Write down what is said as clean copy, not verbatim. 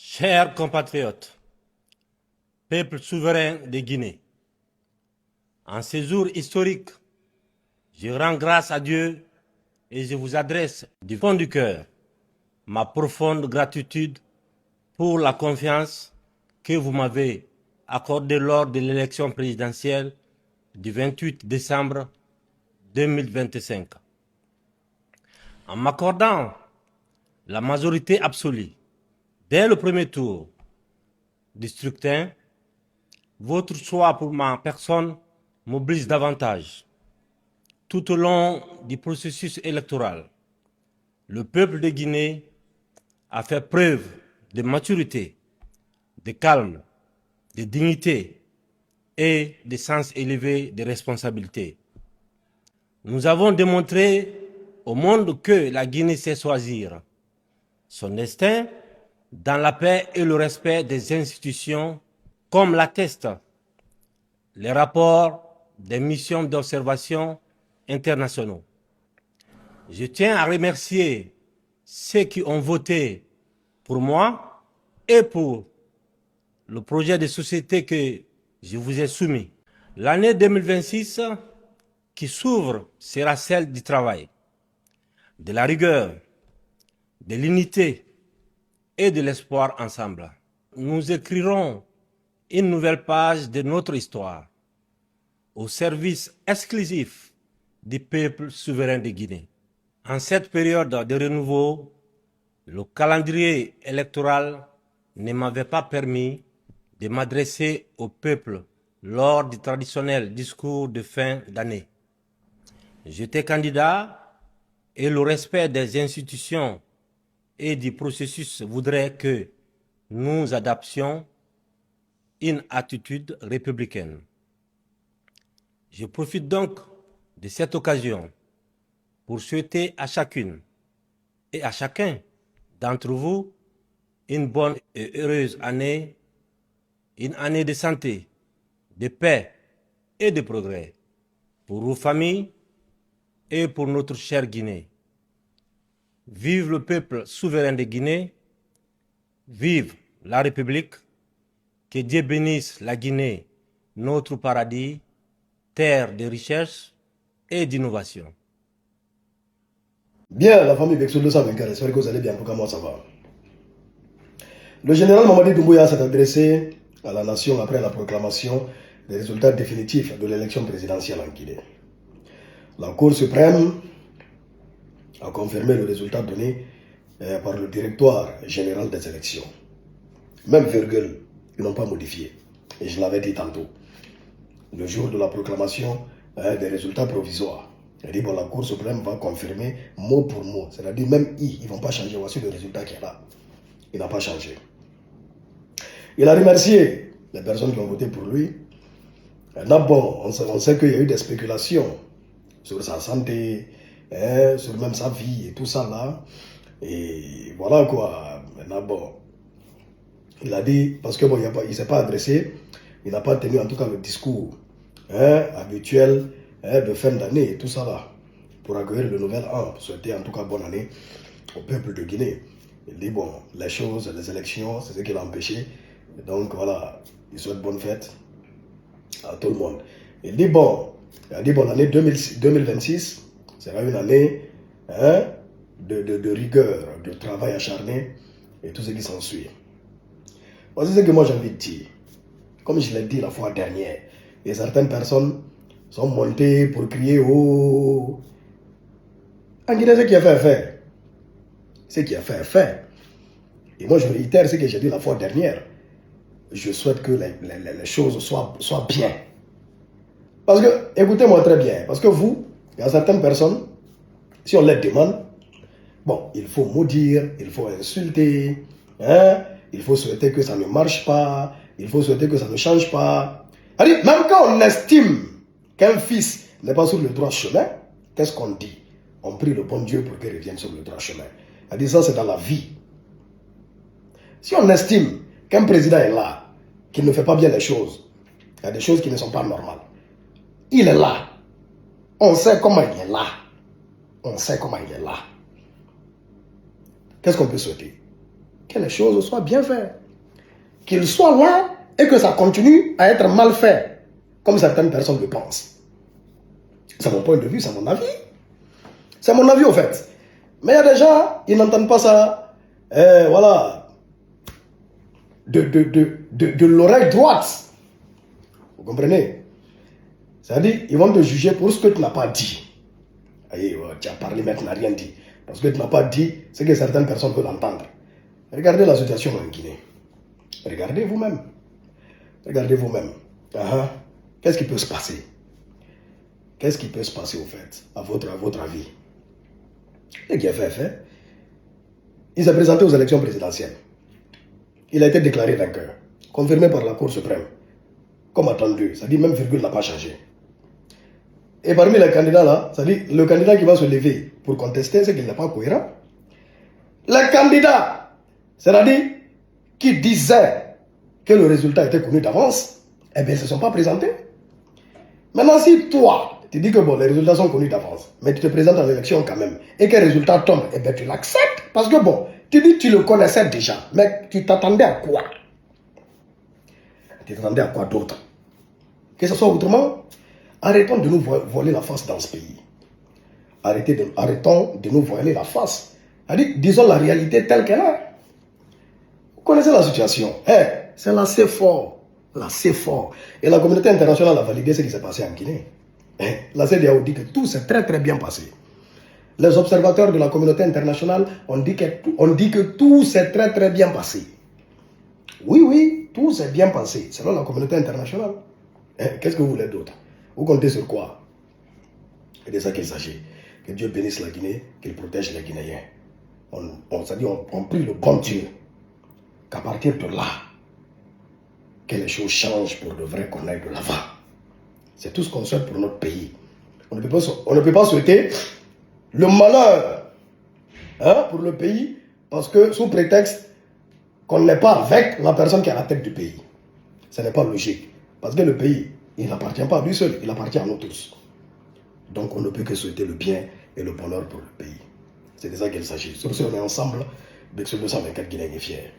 Chers compatriotes, peuple souverain de Guinée, en ces jours historiques, je rends grâce à Dieu et je vous adresse du fond du cœur ma profonde gratitude pour la confiance que vous m'avez accordée lors de l'élection présidentielle du 28 décembre 2025. En m'accordant la majorité absolue dès le premier tour du scrutin, votre choix pour ma personne mobilise davantage. Tout au long du processus électoral, le peuple de Guinée a fait preuve de maturité, de calme, de dignité et de sens élevé de responsabilité. Nous avons démontré au monde que la Guinée sait choisir son destin dans la paix et le respect des institutions, comme l'attestent les rapports des missions d'observation internationaux. Je tiens à remercier ceux qui ont voté pour moi et pour le projet de société que je vous ai soumis. L'année 2026 qui s'ouvre sera celle du travail, de la rigueur, de l'unité et de l'espoir ensemble. Nous écrirons une nouvelle page de notre histoire au service exclusif du peuple souverain de Guinée. En cette période de renouveau, le calendrier électoral ne m'avait pas permis de m'adresser au peuple lors du traditionnel discours de fin d'année. J'étais candidat et le respect des institutions et du processus voudrait que nous adaptions une attitude républicaine. Je profite donc de cette occasion pour souhaiter à chacune et à chacun d'entre vous une bonne et heureuse année, une année de santé, de paix et de progrès pour vos familles et pour notre chère Guinée. Vive le peuple souverain de Guinée, vive la République, que Dieu bénisse la Guinée, notre paradis, terre de richesse et d'innovation. Bien, la famille Bexo 224, j'espère que vous allez bien, pour comment ça va. Le général Mamadi Doumbouya s'est adressé à la nation après la proclamation des résultats définitifs de l'élection présidentielle en Guinée. La Cour suprême a confirmé le résultat donné par le directoire général des élections. Même virgule, ils n'ont pas modifié. Et je l'avais dit tantôt, le jour de la proclamation des résultats provisoires. Il dit, bon, la Cour suprême va confirmer mot pour mot. C'est-à-dire, même ils ne vont pas changer. Voici le résultat qui est là. Il n'a pas changé. Il a remercié les personnes qui ont voté pour lui. D'abord, on sait qu'il y a eu des spéculations sur sa santé, sur même sa vie et tout ça là. Et voilà quoi. D'abord, il a dit, parce que bon, il ne s'est pas adressé, il n'a pas tenu en tout cas le discours habituel de fin d'année et tout ça là, pour accueillir le nouvel an, pour souhaiter en tout cas bonne année au peuple de Guinée. Il dit bon, les choses, les élections, c'est ce qui l'a empêché. Donc voilà, il souhaite bonne fête à tout le monde. Il dit bon, l'année 2026 sera une année de rigueur, de travail acharné et tout ce qui s'ensuit. C'est ce que moi j'ai envie de dire. Comme je l'ai dit la fois dernière, et certaines personnes sont montées pour crier oh. En Guinée, ce qui a fait faire. Ce qui a fait faire. Et moi je réitère ce que j'ai dit la fois dernière. Je souhaite que les choses soient bien. Parce que, écoutez-moi très bien, parce que vous, il y a certaines personnes, si on les demande, bon, il faut maudire, il faut insulter, il faut souhaiter que ça ne marche pas, il faut souhaiter que ça ne change pas. Même quand on estime qu'un fils n'est pas sur le droit chemin, qu'est-ce qu'on dit? On prie le bon Dieu pour qu'il revienne sur le droit chemin. Ça, c'est dans la vie. Si on estime qu'un président est là, qu'il ne fait pas bien les choses, il y a des choses qui ne sont pas normales. Il est là. On sait comment il est là. On sait comment il est là. Qu'est-ce qu'on peut souhaiter? que les choses soient bien faites. Qu'ils soient là et que ça continue à être mal fait, comme certaines personnes le pensent. C'est mon point de vue, c'est mon avis. C'est mon avis au fait. Mais il y a des gens, ils n'entendent pas ça, voilà, de l'oreille droite. Vous comprenez? C'est-à-dire, ils vont te juger pour ce que tu n'as pas dit. Aïe, tu as parlé mais tu n'as rien dit. Parce que tu n'as pas dit ce que certaines personnes veulent entendre. Regardez la situation en Guinée. Regardez vous-même. Regardez vous-même. Qu'est-ce qui peut se passer? Qu'est-ce qui peut se passer au fait, à votre avis? Et qui a fait? Il s'est présenté aux élections présidentielles. Il a été déclaré vainqueur, confirmé par la Cour suprême. Comme attendu, ça dit même virgule n'a pas changé. Et parmi les candidats là, ça dit le candidat qui va se lever pour contester, c'est qu'il n'est pas cohérent. Les candidats, c'est-à-dire qui disaient que le résultat était connu d'avance, eh bien ils ne se sont pas présentés. Maintenant si toi, tu dis que bon, les résultats sont connus d'avance, mais tu te présentes en élection quand même, et que le résultat tombe, eh bien tu l'acceptes, parce que bon, tu dis que tu le connaissais déjà, mais tu t'attendais à quoi? Tu t'attendais à quoi d'autre? Que ce soit autrement, arrêtons de nous voiler la face dans ce pays. Arrêtons de nous voiler la face. Disons la réalité telle qu'elle est. Vous connaissez la situation. C'est là, c'est fort. Là, c'est fort. Et la communauté internationale a validé ce qui s'est passé en Guinée. La CEDEAO dit que tout s'est très très bien passé. Les observateurs de la communauté internationale ont dit que tout s'est très très bien passé. Oui, tout s'est bien passé, selon la communauté internationale. Qu'est-ce que vous voulez d'autre? Vous comptez sur quoi? C'est de ça qu'il s'agit. Que Dieu bénisse la Guinée, qu'il protège les Guinéens. On prie le bon Dieu qu'à partir de là, que les choses changent pour de vrai, qu'on aille de l'avant. C'est tout ce qu'on souhaite pour notre pays. On ne peut pas souhaiter le malheur pour le pays parce que sous prétexte qu'on n'est pas avec la personne qui est à la tête du pays. Ce n'est pas logique. Parce que le pays, il n'appartient pas à lui seul, il appartient à nous tous. Donc on ne peut que souhaiter le bien et le bonheur pour le pays. C'est de ça qu'il s'agit. Sur ce, on est ensemble. Bexo 224 Guinéens est fier.